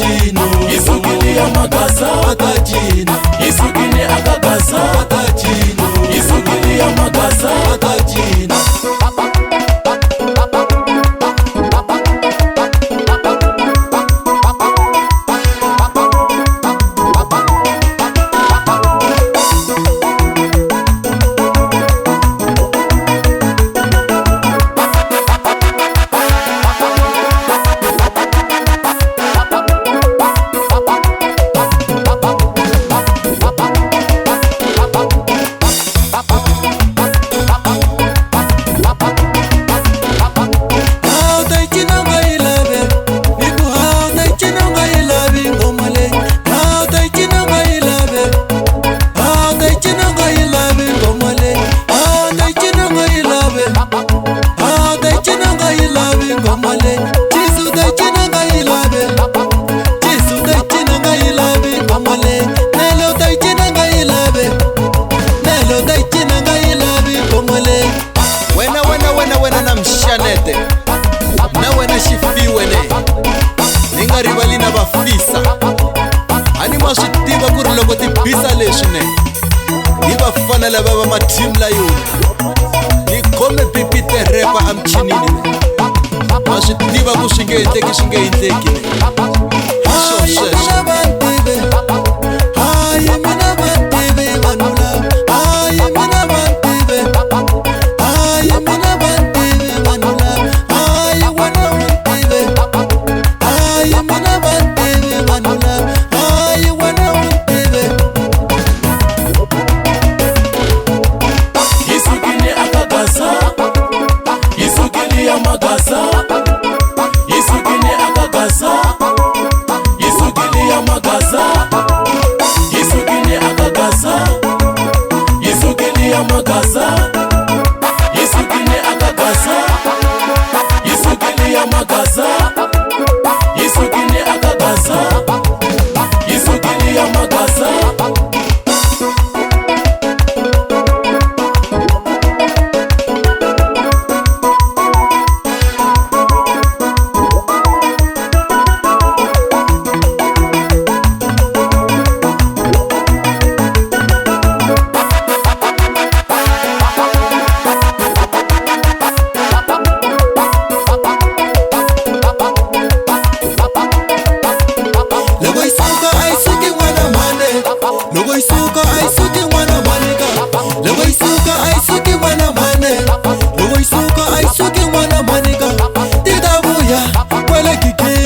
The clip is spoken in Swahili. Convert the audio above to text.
Atachino Isukilia magaza Atachino Isukini akagaza Atachino Isukilia magaza Atachino wena na mshanete na wena shifiwe ne ninga rivali na vafisa ani maswitiva ku ri loko tibisa leswi ne ni vafana lava va mathimu la yona ni khome pipite repa amchinini ma swi tiva ku swi nge endleki swo sweswo Kwele kike